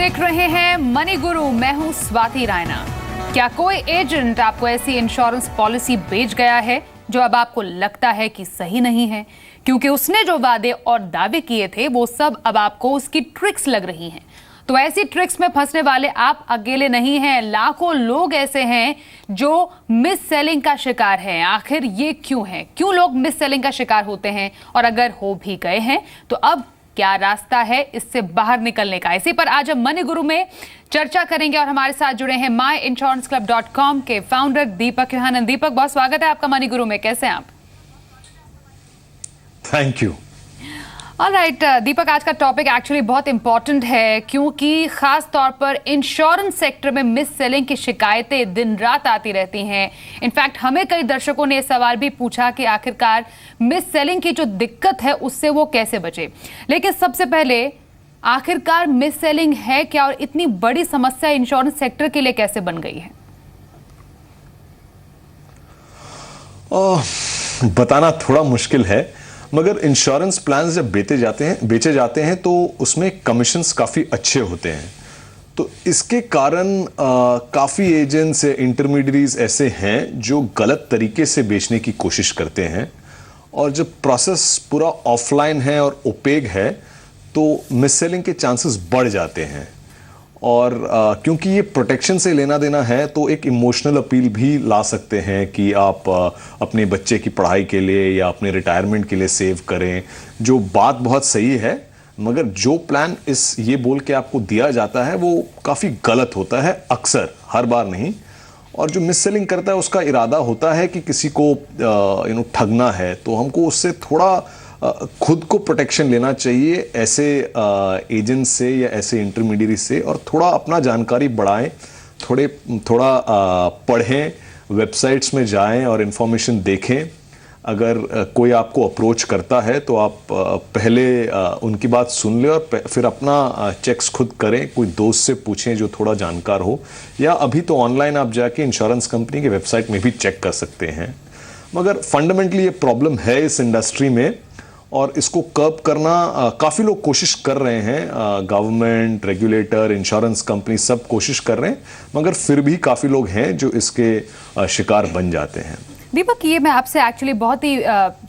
देख रहे हैं मनी गुरु। मैं हूं स्वाति रायना। क्या कोई एजेंट आपको ऐसी इंश्योरेंस पॉलिसी बेच गया है जो अब आपको लगता है कि सही नहीं है, क्योंकि उसने जो वादे और दावे किए थे वो सब अब आपको उसकी ट्रिक्स लग रही हैं। तो ऐसी ट्रिक्स में फंसने वाले आप अकेले नहीं हैं, लाखों लोग ऐसे हैं जो मिस सेलिंग का शिकार हैं। आखिर ये क्यों है? क्यों लोग मिस सेलिंग का शिकार होते हैं? और अगर हो भी गए हैं तो अब क्या रास्ता है इससे बाहर निकलने का? इसी पर आज हम मनी गुरु में चर्चा करेंगे और हमारे साथ जुड़े हैं myinsuranceClub.com के फाउंडर दीपक योहानन। दीपक, बहुत स्वागत है आपका मनी गुरु में। कैसे हैं आप? Thank you. ऑलराइट दीपक, आज का टॉपिक एक्चुअली बहुत इंपॉर्टेंट है, क्योंकि खास तौर पर इंश्योरेंस सेक्टर में मिस सेलिंग की शिकायतें दिन रात आती रहती हैं। इनफैक्ट हमें कई दर्शकों ने यह सवाल भी पूछा कि आखिरकार मिस सेलिंग की जो दिक्कत है उससे वो कैसे बचे। लेकिन सबसे पहले आखिरकार मिस सेलिंग है क्या और इतनी बड़ी समस्या इंश्योरेंस सेक्टर के लिए कैसे बन गई है? बताना थोड़ा मुश्किल है, मगर इंश्योरेंस प्लान जब बेचे जाते हैं तो उसमें कमीशंस काफ़ी अच्छे होते हैं। तो इसके कारण काफ़ी एजेंट्स या इंटरमीडियरीज ऐसे हैं जो गलत तरीके से बेचने की कोशिश करते हैं, और जब प्रोसेस पूरा ऑफलाइन है और ओपेक है तो मिस सेलिंग के चांसेस बढ़ जाते हैं। और क्योंकि ये प्रोटेक्शन से लेना देना है तो एक इमोशनल अपील भी ला सकते हैं कि आप अपने बच्चे की पढ़ाई के लिए या अपने रिटायरमेंट के लिए सेव करें, जो बात बहुत सही है, मगर जो प्लान ये बोल के आपको दिया जाता है वो काफ़ी गलत होता है, अक्सर, हर बार नहीं। और जो मिस सेलिंग करता है उसका इरादा होता है कि किसी को ठगना है, तो हमको उससे थोड़ा खुद को प्रोटेक्शन लेना चाहिए ऐसे एजेंट से या ऐसे इंटरमीडियरी से, और थोड़ा अपना जानकारी बढ़ाएं, थोड़ा पढ़ें, वेबसाइट्स में जाएं और इन्फॉर्मेशन देखें। अगर कोई आपको अप्रोच करता है तो आप पहले उनकी बात सुन लें और फिर अपना चेक्स खुद करें। कोई दोस्त से पूछें जो थोड़ा जानकार हो, या अभी तो ऑनलाइन आप जाके इंश्योरेंस कंपनी के वेबसाइट में भी चेक कर सकते हैं। मगर फंडामेंटली ये प्रॉब्लम है इस इंडस्ट्री में, और इसको कर्ब करना काफ़ी लोग कोशिश कर रहे हैं। गवर्नमेंट, रेगुलेटर, इंश्योरेंस कंपनी सब कोशिश कर रहे हैं, मगर फिर भी काफ़ी लोग हैं जो इसके शिकार बन जाते हैं। दीपक, ये मैं आपसे एक्चुअली बहुत ही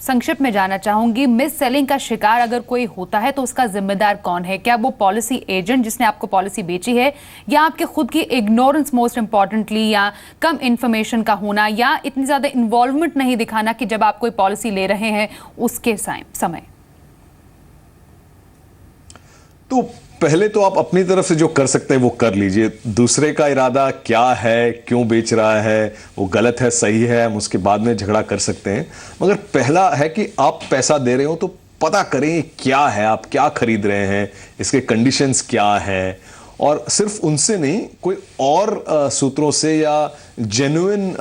संक्षिप्त में जानना चाहूंगी, मिस सेलिंग का शिकार अगर कोई होता है तो उसका जिम्मेदार कौन है? क्या वो पॉलिसी एजेंट जिसने आपको पॉलिसी बेची है, या आपके खुद की इग्नोरेंस मोस्ट इंपॉर्टेंटली, या कम इंफॉर्मेशन का होना, या इतनी ज़्यादा इन्वॉल्वमेंट नहीं दिखाना कि जब आप कोई पॉलिसी ले रहे हैं उसके समय? तो पहले तो आप अपनी तरफ से जो कर सकते हैं वो कर लीजिए। दूसरे का इरादा क्या है, क्यों बेच रहा है, वो गलत है, सही है, हम उसके बाद में झगड़ा कर सकते हैं। मगर पहला है कि आप पैसा दे रहे हो तो पता करें क्या है, आप क्या खरीद रहे हैं, इसके कंडीशंस क्या है, और सिर्फ उनसे नहीं, कोई और सूत्रों से या जेन्युइन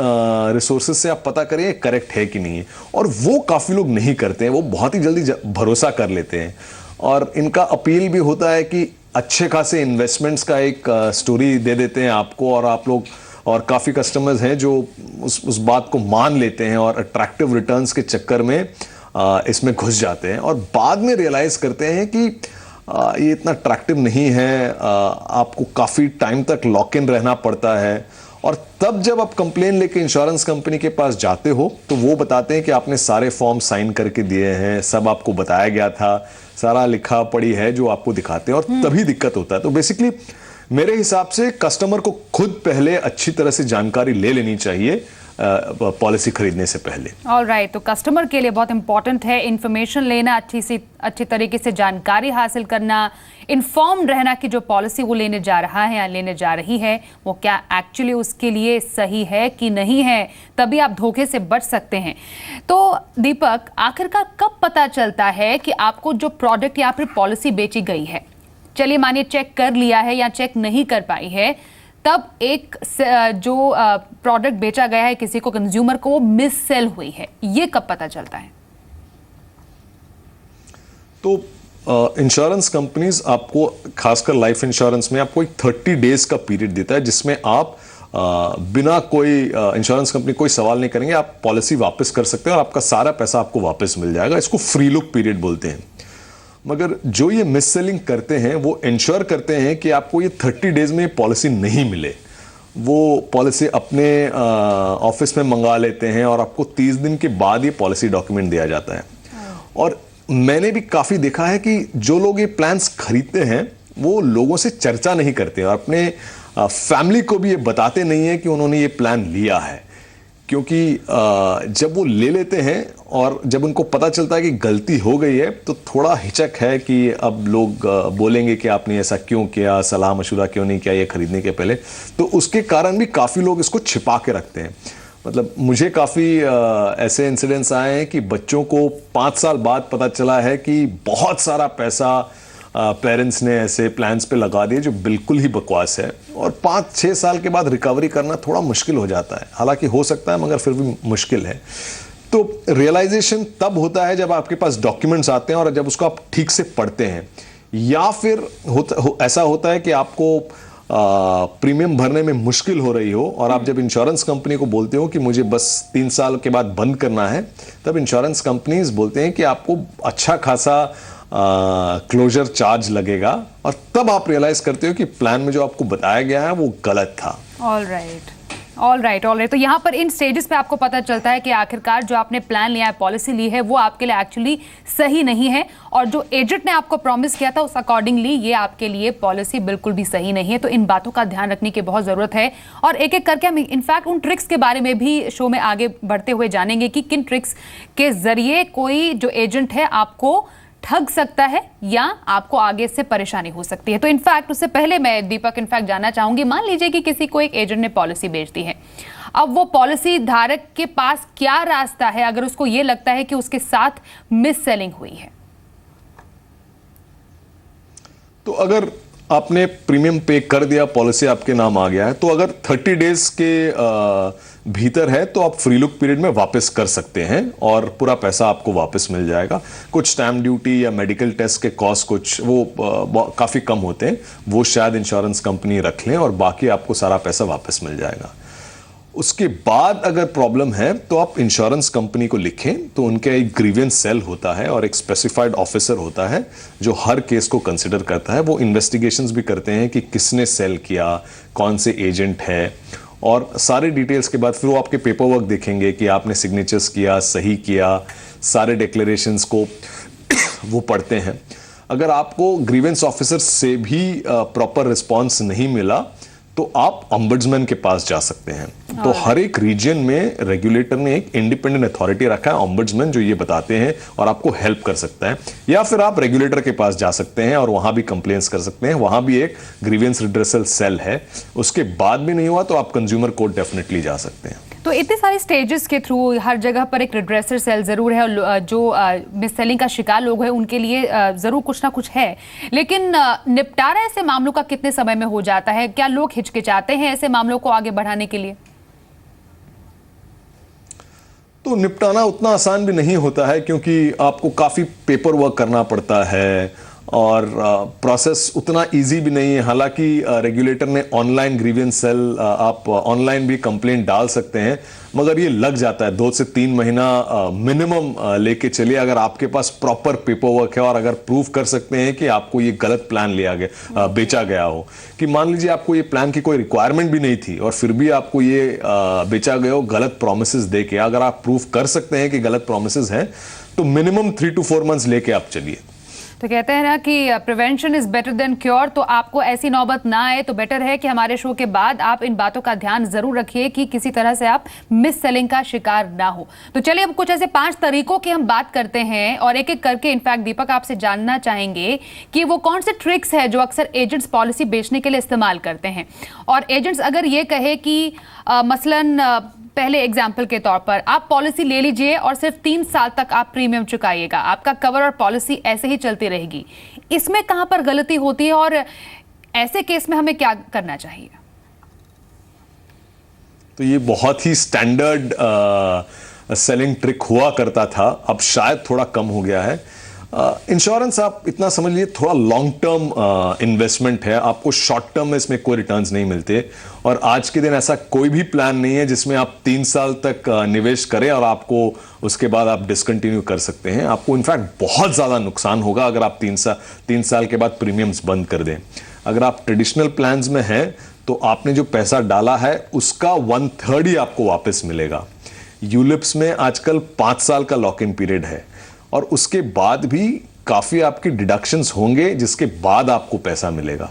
रिसोर्सेज से आप पता करें करेक्ट है कि नहीं है। और वो काफ़ी लोग नहीं करते हैं, वो बहुत ही जल्दी भरोसा कर लेते हैं। और इनका अपील भी होता है कि अच्छे खासे इन्वेस्टमेंट्स का एक स्टोरी दे देते हैं आपको, और आप लोग, और काफ़ी कस्टमर्स हैं जो उस बात को मान लेते हैं और अट्रैक्टिव रिटर्न्स के चक्कर में इसमें घुस जाते हैं, और बाद में रियलाइज़ करते हैं कि ये इतना अट्रैक्टिव नहीं है, आपको काफ़ी टाइम तक लॉक इन रहना पड़ता है। और तब जब आप कंप्लेन लेके इंश्योरेंस कंपनी के पास जाते हो तो वो बताते हैं कि आपने सारे फॉर्म साइन करके दिए हैं, सब आपको बताया गया था, सारा लिखा पढ़ी है जो आपको दिखाते हैं, और तभी दिक्कत होता है। तो बेसिकली मेरे हिसाब से कस्टमर को खुद पहले अच्छी तरह से जानकारी ले लेनी चाहिए पॉलिसी खरीदने से पहले। ऑलराइट, तो कस्टमर के लिए बहुत इंपॉर्टेंट है इंफॉर्मेशन लेना, अच्छी तरीके से जानकारी हासिल करना, इन्फॉर्म्ड रहना कि जो पॉलिसी वो लेने जा रहा है या लेने जा रही है वो क्या एक्चुअली उसके लिए सही है कि नहीं है, तभी आप धोखे से बच सकते हैं। तो दीपक, आखिरकार कब पता चलता है कि आपको जो प्रोडक्ट या फिर पॉलिसी बेची गई है, चलिए मानिए चेक कर लिया है या चेक नहीं कर पाई है, तब एक जो प्रोडक्ट बेचा गया है किसी को, कंज्यूमर को, वो मिस सेल हुई है, ये कब पता चलता है? तो इंश्योरेंस कंपनीज आपको, खासकर लाइफ इंश्योरेंस में, आपको एक 30 डेज का पीरियड देता है जिसमें आप बिना कोई इंश्योरेंस कंपनी कोई सवाल नहीं करेंगे, आप पॉलिसी वापस कर सकते हैं और आपका सारा पैसा आपको वापस मिल जाएगा। इसको फ्री लुक पीरियड बोलते हैं। मगर जो ये मिस सेलिंग करते हैं वो इंश्योर करते हैं कि आपको ये 30 डेज में पॉलिसी नहीं मिले। वो पॉलिसी अपने ऑफिस में मंगा लेते हैं और आपको 30 दिन के बाद ये पॉलिसी डॉक्यूमेंट दिया जाता है। और मैंने भी काफ़ी देखा है कि जो लोग ये प्लान्स खरीदते हैं वो लोगों से चर्चा नहीं करते और अपने फैमिली को भी ये बताते नहीं है कि उन्होंने ये प्लान लिया है, क्योंकि जब वो ले लेते हैं और जब उनको पता चलता है कि गलती हो गई है तो थोड़ा हिचक है कि अब लोग बोलेंगे कि आपने ऐसा क्यों किया, सलाह मशुरा क्यों नहीं किया ये खरीदने के पहले। तो उसके कारण भी काफ़ी लोग इसको छिपा के रखते हैं। मतलब मुझे काफ़ी ऐसे इंसिडेंट्स आए हैं कि बच्चों को 5 साल बाद पता चला है कि बहुत सारा पैसा पेरेंट्स ने ऐसे प्लान्स पे लगा दिए जो बिल्कुल ही बकवास है, और 5-6 साल के बाद रिकवरी करना थोड़ा मुश्किल हो जाता है। हालांकि हो सकता है मगर फिर भी मुश्किल है। तो रियलाइजेशन तब होता है जब आपके पास डॉक्यूमेंट्स आते हैं और जब उसको आप ठीक से पढ़ते हैं, या फिर ऐसा होता है कि आपको प्रीमियम भरने में मुश्किल हो रही हो और आप जब इंश्योरेंस कंपनी को बोलते हो कि मुझे बस 3 साल के बाद बंद करना है, तब इंश्योरेंस कंपनीज बोलते हैं कि आपको अच्छा खासा क्लोजर चार्ज लगेगा, और तब आप रियलाइज करते हो कि प्लान में जो आपको बताया गया है वो गलत था। All right. तो यहाँ पर इन स्टेजेस पे आपको पता चलता है कि आखिरकार जो आपने प्लान लिया है, पॉलिसी ली है, वो आपके लिए एक्चुअली सही नहीं है, और जो एजेंट ने आपको प्रॉमिस किया था उस अकॉर्डिंगली ये आपके लिए पॉलिसी बिल्कुल भी सही नहीं है। तो इन बातों का ध्यान रखने की बहुत ज़रूरत है, और एक एक करके हम इनफैक्ट उन ट्रिक्स के बारे में भी शो में आगे बढ़ते हुए जानेंगे कि किन ट्रिक्स के जरिए कोई जो एजेंट है आपको ठग सकता है या आपको आगे से परेशानी हो सकती है। तो इनफैक्ट उससे पहले मैं दीपक इनफैक्ट जानना चाहूंगी, मान लीजिए कि किसी को एक एजेंट ने पॉलिसी बेच दी है, अब वो पॉलिसी धारक के पास क्या रास्ता है अगर उसको ये लगता है कि उसके साथ मिस सेलिंग हुई है? तो अगर आपने प्रीमियम पे कर दिया, पॉलिसी आपके नाम आ गया है, तो अगर 30 डेज के भीतर है तो आप फ्री लुक पीरियड में वापस कर सकते हैं और पूरा पैसा आपको वापस मिल जाएगा। कुछ स्टैम्प ड्यूटी या मेडिकल टेस्ट के कॉस्ट कुछ वो काफ़ी कम होते हैं, वो शायद इंश्योरेंस कंपनी रख लें और बाकी आपको सारा पैसा वापस मिल जाएगा। उसके बाद अगर प्रॉब्लम है तो आप इंश्योरेंस कंपनी को लिखें, तो उनका एक ग्रीवेंस सेल होता है और एक स्पेसिफाइड ऑफिसर होता है जो हर केस को कंसिडर करता है। वो इन्वेस्टिगेशंस भी करते हैं कि किसने सेल किया, कौन से एजेंट है, और सारे डिटेल्स के बाद फिर वो आपके पेपर वर्क देखेंगे कि आपने सिग्नेचर्स किया, सही किया, सारे डिक्लेरेशंस को वो पढ़ते हैं। अगर आपको ग्रीवेंस ऑफिसर से भी प्रॉपर रिस्पॉन्स नहीं मिला तो आप ऑम्बड्समैन के पास जा सकते हैं। तो हर एक रीजन में रेगुलेटर ने एक इंडिपेंडेंट अथॉरिटी रखा है, ऑम्बड्समैन, जो ये बताते हैं और आपको हेल्प कर सकता है। या फिर आप रेगुलेटर के पास जा सकते हैं और वहां भी कंप्लेंट्स कर सकते हैं, वहां भी एक ग्रीवेंस रिड्रेसल सेल है। उसके बाद भी नहीं हुआ तो आप कंज्यूमर कोर्ट डेफिनेटली जा सकते हैं। तो इतने सारे स्टेजेस के थ्रू हर जगह पर एक रिड्रेसर सेल जरूर है, और जो मिस सेलिंग का शिकार लोग हैं उनके लिए जरूर कुछ ना कुछ है, लेकिन निपटारा ऐसे मामलों का कितने समय में हो जाता है? क्या लोग हिचकिचाते हैं ऐसे मामलों को आगे बढ़ाने के लिए? तो निपटाना उतना आसान भी नहीं होता है, क्योंकि आपको काफ़ी पेपर वर्क करना पड़ता है और प्रोसेस उतना इजी भी नहीं है। हालांकि रेगुलेटर ने ऑनलाइन ग्रीवेंस सेल, आप ऑनलाइन भी कंप्लेंट डाल सकते हैं, मगर ये लग जाता है 2 से 3 महीना मिनिमम लेके चलिए, अगर आपके पास प्रॉपर पेपर वर्क है और अगर प्रूव कर सकते हैं कि आपको ये गलत प्लान लिया गया, बेचा गया हो। कि मान लीजिए आपको ये प्लान की कोई रिक्वायरमेंट भी नहीं थी और फिर भी आपको ये बेचा गया हो गलत प्रोमिसेस देके, अगर आप प्रूव कर सकते हैं कि गलत प्रोमिसेस हैं तो मिनिमम 3 to 4 months लेके आप चलिए। तो कहते हैं ना कि prevention is better than cure, तो आपको ऐसी नौबत ना आए तो बेटर है कि हमारे शो के बाद आप इन बातों का ध्यान जरूर रखिए कि किसी तरह से आप मिस सेलिंग का शिकार ना हो। तो चलिए अब कुछ ऐसे 5 तरीकों की हम बात करते हैं और एक एक करके इनफैक्ट दीपक आपसे जानना चाहेंगे कि वो कौन से ट्रिक्स है जो अक्सर एजेंट्स पॉलिसी बेचने के लिए इस्तेमाल करते हैं। और एजेंट्स अगर ये कहे कि मसलन पहले एग्जाम्पल के तौर पर आप पॉलिसी ले लीजिए और सिर्फ 3 साल तक आप प्रीमियम चुकाइएगा, आपका कवर और पॉलिसी ऐसे ही चलती रहेगी, इसमें कहां पर गलती होती है और ऐसे केस में हमें क्या करना चाहिए? तो ये बहुत ही स्टैंडर्ड सेलिंग ट्रिक हुआ करता था, अब शायद थोड़ा कम हो गया है। इंश्योरेंस आप इतना समझ लीजिए थोड़ा लॉन्ग टर्म इन्वेस्टमेंट है, आपको शॉर्ट टर्म में इसमें कोई रिटर्न्स नहीं मिलते। और आज के दिन ऐसा कोई भी प्लान नहीं है जिसमें आप 3 साल तक निवेश करें और आपको उसके बाद आप डिसकंटिन्यू कर सकते हैं। आपको इनफैक्ट बहुत ज़्यादा नुकसान होगा अगर आप 3 साल के बाद प्रीमियम्स बंद कर दें। अगर आप ट्रेडिशनल प्लान्स में हैं तो आपने जो पैसा डाला है उसका 1/3 ही आपको वापस मिलेगा। यूलिप्स में आजकल 5 साल का लॉक इन पीरियड है और उसके बाद भी काफ़ी आपकी डिडक्शंस होंगे जिसके बाद आपको पैसा मिलेगा।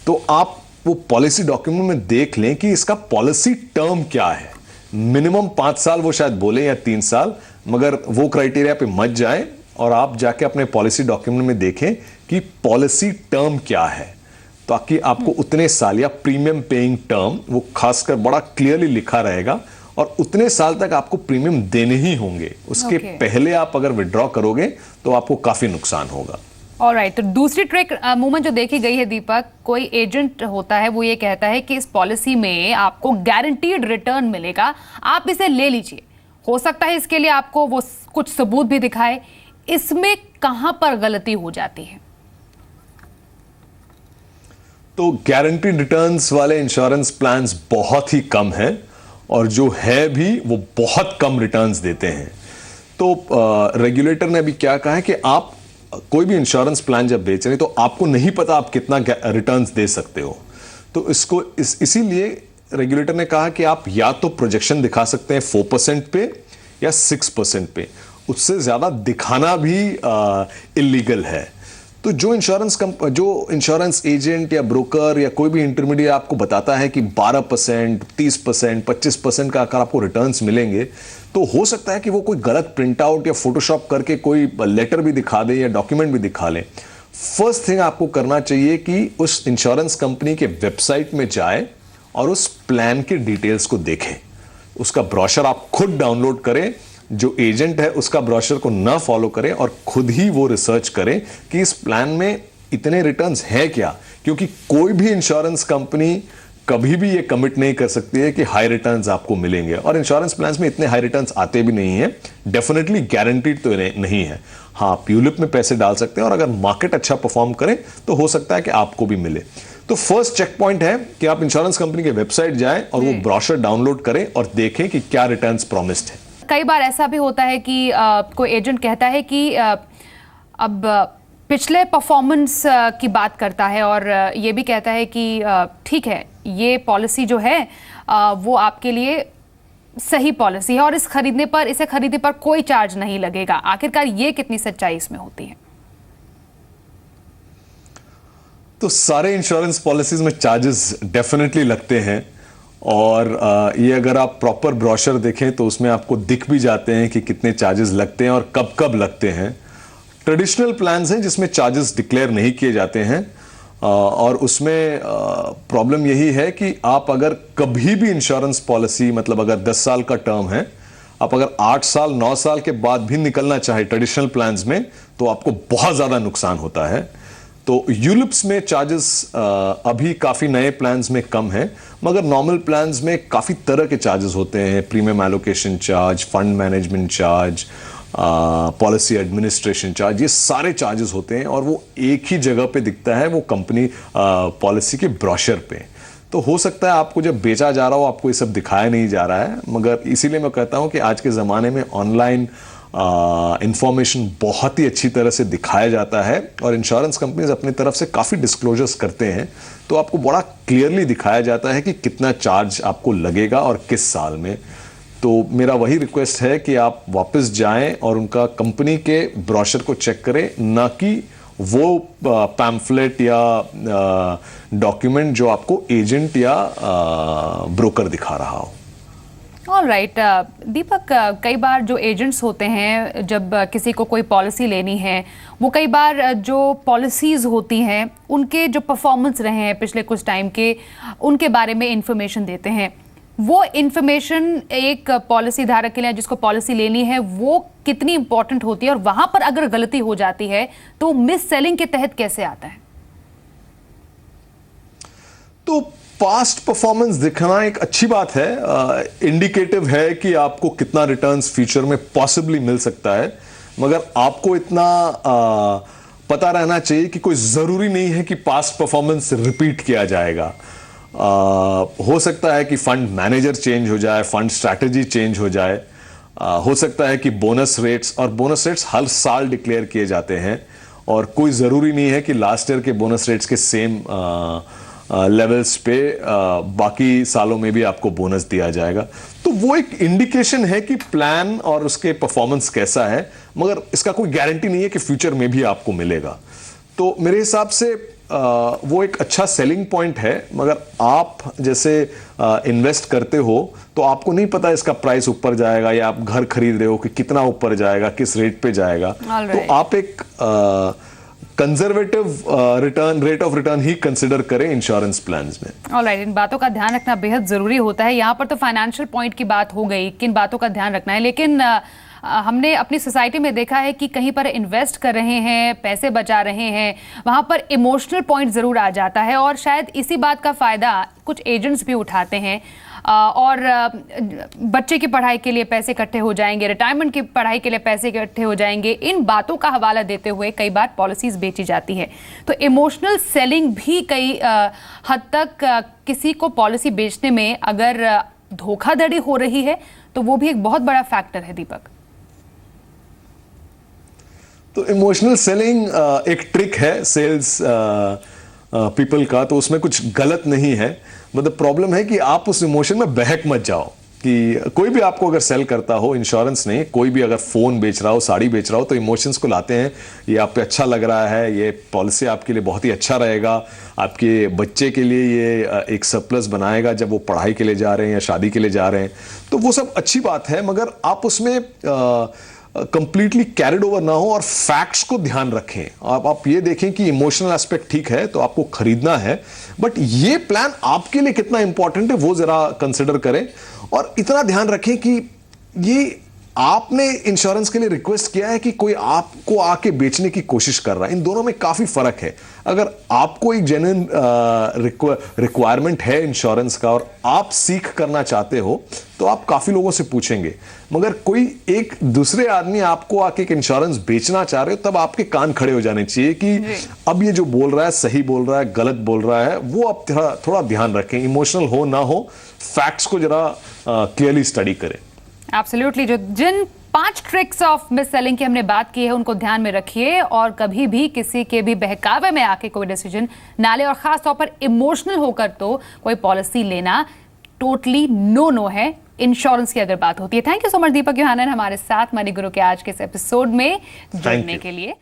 तो आप वो पॉलिसी डॉक्यूमेंट में देख लें कि इसका पॉलिसी टर्म क्या है। मिनिमम 5 साल वो शायद बोले या 3 साल, मगर वो क्राइटेरिया पे मत जाएं और आप जाके अपने पॉलिसी डॉक्यूमेंट में देखें कि पॉलिसी टर्म क्या है, ताकि आपको उतने साल या प्रीमियम पेइंग टर्म वो खासकर बड़ा क्लियरली लिखा रहेगा और उतने साल तक आपको प्रीमियम देने ही होंगे। उसके पहले आप अगर विड्रॉ करोगे तो आपको काफी नुकसान होगा। ऑलराइट, तो दूसरी ट्रिक मूवमेंट जो देखी गई है दीपक, कोई एजेंट होता है वो ये कहता है कि इस पॉलिसी में आपको गारंटीड रिटर्न मिलेगा, आप इसे ले लीजिए। हो सकता है इसके लिए आपको वो कुछ सबूत भी दिखाए। इसमें कहां पर गलती हो जाती है? तो गारंटीड रिटर्न्स वाले इंश्योरेंस प्लान्स बहुत ही कम हैं और जो है भी वो बहुत कम रिटर्न्स देते हैं। तो रेगुलेटर ने अभी क्या कहा है कि आप कोई भी इंश्योरेंस प्लान जब बेच रहे हैं तो आपको नहीं पता आप कितना रिटर्न्स दे सकते हो। तो इसीलिए रेगुलेटर ने कहा कि आप या तो प्रोजेक्शन दिखा सकते हैं 4% पे या 6% पे, उससे ज्यादा दिखाना भी इलीगल है। तो जो इंश्योरेंस एजेंट या ब्रोकर या कोई भी इंटरमीडिएट आपको बताता है कि 12%, 30%, 25% का अगर आपको रिटर्न्स मिलेंगे, तो हो सकता है कि वो कोई गलत प्रिंट आउट या फोटोशॉप करके कोई लेटर भी दिखा दे या डॉक्यूमेंट भी दिखा ले। फर्स्ट थिंग आपको करना चाहिए कि उस इंश्योरेंस कंपनी के वेबसाइट में जाए और उस प्लान के डिटेल्स को देखें। उसका ब्रोशर आप खुद डाउनलोड करें, जो एजेंट है उसका ब्रोशर को ना फॉलो करें और खुद ही वो रिसर्च करें कि इस प्लान में इतने रिटर्न्स है क्या, क्योंकि कोई भी इंश्योरेंस कंपनी कभी भी ये कमिट नहीं कर सकती है कि हाई रिटर्न्स आपको मिलेंगे। और इंश्योरेंस प्लान्स में इतने हाई रिटर्न्स आते भी नहीं है, डेफिनेटली गारंटीड तो नहीं है। हाँ, आप यूलिप में पैसे डाल सकते हैं और अगर मार्केट अच्छा परफॉर्म करे तो हो सकता है कि आपको भी मिले। तो फर्स्ट चेक पॉइंट है कि आप इंश्योरेंस कंपनी के वेबसाइट जाएं और वो ब्रोशर डाउनलोड करें और देखें कि क्या रिटर्न्स प्रॉमिस्ड है। कई बार ऐसा भी होता है कि कोई एजेंट कहता है कि अब पिछले परफॉर्मेंस की बात करता है और ये भी कहता है कि ठीक है, ये पॉलिसी जो है वो आपके लिए सही पॉलिसी है और इसे खरीदने पर कोई चार्ज नहीं लगेगा। आखिरकार ये कितनी सच्चाई इसमें होती है? तो सारे इंश्योरेंस पॉलिसीज में चार्जेस डेफिनेटली लगते हैं और ये अगर आप प्रॉपर ब्रोशर देखें तो उसमें आपको दिख भी जाते हैं कि कितने चार्जेस लगते हैं और कब कब लगते हैं। ट्रेडिशनल प्लान्स हैं जिसमें चार्जेस डिक्लेयर नहीं किए जाते हैं और उसमें प्रॉब्लम यही है कि आप अगर कभी भी इंश्योरेंस पॉलिसी, मतलब अगर 10 साल का टर्म है, आप अगर 8 साल 9 साल के बाद भी निकलना चाहे ट्रेडिशनल प्लान्स में तो आपको बहुत ज़्यादा नुकसान होता है। तो यूलिप्स में चार्जेस अभी काफ़ी नए प्लान्स में कम है, मगर नॉर्मल प्लान्स में काफ़ी तरह के चार्जेस होते हैं। Premium allocation charge, fund management charge, policy administration charge, ये सारे चार्जेस होते हैं और वो एक ही जगह पे दिखता है, वो कंपनी पॉलिसी के ब्रोशर पे। तो हो सकता है आपको जब बेचा जा रहा हो आपको ये सब दिखाया नहीं जा रहा है, मगर इसीलिए मैं कहता हूँ कि आज के ज़माने में ऑनलाइन इंफॉर्मेशन बहुत ही अच्छी तरह से दिखाया जाता है और इंश्योरेंस कंपनीज अपनी तरफ से काफ़ी डिस्क्लोजर्स करते हैं, तो आपको बड़ा क्लियरली दिखाया जाता है कि कितना चार्ज आपको लगेगा और किस साल में। तो मेरा वही रिक्वेस्ट है कि आप वापस जाएं और उनका कंपनी के ब्रोशर को चेक करें, ना कि वो पैम्फलेट या डॉक्यूमेंट जो आपको एजेंट या ब्रोकर दिखा रहा हो। ऑलराइट, दीपक, कई बार जो एजेंट्स होते हैं जब किसी को कोई पॉलिसी लेनी है, वो कई बार जो पॉलिसीज़ होती हैं उनके जो परफॉर्मेंस रहे हैं पिछले कुछ टाइम के, उनके बारे में इंफॉर्मेशन देते हैं। वो इंफॉर्मेशन एक पॉलिसी धारक के लिए जिसको पॉलिसी लेनी है वो कितनी इंपॉर्टेंट होती है और वहां पर अगर गलती हो जाती है तो मिस सेलिंग के तहत कैसे आता है? तो पास्ट परफॉर्मेंस दिखाना एक अच्छी बात है, इंडिकेटिव है कि आपको कितना रिटर्न्स फ्यूचर में पॉसिबली मिल सकता है, मगर आपको इतना पता रहना चाहिए कि कोई जरूरी नहीं है कि पास्ट परफॉर्मेंस रिपीट किया जाएगा। हो सकता है कि फंड मैनेजर चेंज हो जाए, फंड स्ट्रैटेजी चेंज हो जाए, हो सकता है कि बोनस रेट्स हर साल डिक्लेयर किए जाते हैं और कोई ज़रूरी नहीं है कि लास्ट ईयर के बोनस रेट्स के सेम लेवल्स पे बाकी सालों में भी आपको बोनस दिया जाएगा। तो वो एक इंडिकेशन है कि प्लान और उसके परफॉर्मेंस कैसा है, मगर इसका कोई गारंटी नहीं है कि फ्यूचर में भी आपको मिलेगा। तो मेरे हिसाब से वो एक अच्छा सेलिंग पॉइंट है, मगर आप जैसे इन्वेस्ट करते हो तो आपको नहीं पता इसका प्राइस ऊपर जाएगा या आप घर खरीद रहे हो कि कितना ऊपर जाएगा, किस रेट पे जाएगा। तो आप एक conservative rate of return he consider करें इंश्योरेंस प्लान्स में। ऑलराइट, इन बातों का ध्यान रखना बेहद जरूरी होता है। यहाँ पर तो फाइनेंशियल पॉइंट की बात हो गई, किन बातों का ध्यान रखना है, लेकिन हमने अपनी सोसाइटी में देखा है कि कहीं पर इन्वेस्ट कर रहे हैं, पैसे बचा रहे हैं, वहाँ पर इमोशनल पॉइंट ज़रूर आ जाता है और शायद इसी बात का फ़ायदा कुछ एजेंट्स भी उठाते हैं और बच्चे की पढ़ाई के लिए पैसे इकट्ठे हो जाएंगे, रिटायरमेंट की पढ़ाई के लिए पैसे इकट्ठे हो जाएंगे, इन बातों का हवाला देते हुए कई बार पॉलिसीज़ बेची जाती है। तो इमोशनल सेलिंग भी कई हद तक किसी को पॉलिसी बेचने में अगर धोखाधड़ी हो रही है तो वो भी एक बहुत बड़ा फैक्टर है। दीपक, तो इमोशनल सेलिंग एक ट्रिक है सेल्स पीपल का, तो उसमें कुछ गलत नहीं है। मतलब प्रॉब्लम है कि आप उस इमोशन में बहक मत जाओ। कि कोई भी आपको अगर सेल करता हो, इंश्योरेंस नहीं, कोई भी अगर फोन बेच रहा हो, साड़ी बेच रहा हो, तो इमोशंस को लाते हैं। ये आप पे अच्छा लग रहा है, ये पॉलिसी आपके लिए बहुत ही अच्छा रहेगा, आपके बच्चे के लिए ये एक सरप्लस बनाएगा जब वो पढ़ाई के लिए जा रहे हैं या शादी के लिए जा रहे हैं, तो वो सब अच्छी बात है। मगर आप उसमें कंप्लीटली कैरिड ओवर ना हो और फैक्ट्स को ध्यान रखें। आप ये देखें कि इमोशनल एस्पेक्ट ठीक है तो आपको खरीदना है, बट ये प्लान आपके लिए कितना इंपॉर्टेंट है वो जरा कंसिडर करें। और इतना ध्यान रखें कि ये आपने इंश्योरेंस के लिए रिक्वेस्ट किया है कि कोई आपको आके बेचने की कोशिश कर रहा है। इन दोनों में काफी फर्क है। अगर आपको एक जेन्युइन रिक्वायरमेंट है इंश्योरेंस का और आप सीख करना चाहते हो तो आप काफी लोगों से पूछेंगे, मगर कोई एक दूसरे आदमी आपको आके एक इंश्योरेंस बेचना चाह रहे हो तब आपके कान खड़े हो जाने चाहिए कि अब ये जो बोल रहा है सही बोल रहा है, गलत बोल रहा है। वो आप थोड़ा ध्यान रखें, इमोशनल हो ना हो, फैक्ट्स को जरा क्लियरली स्टडी करें। एब्सोल्युटली, जिन 5 ट्रिक्स ऑफ मिस सेलिंग की हमने बात की है उनको ध्यान में रखिए और कभी भी किसी के भी बहकावे में आके कोई डिसीजन ना ले, और खास तौर पर इमोशनल होकर तो कोई पॉलिसी लेना टोटली नो है इंश्योरेंस की अगर बात होती है। थैंक यू सो मच दीपक योहानन हमारे साथ मनी गुरु के आज के इस एपिसोड में जुड़ने के लिए।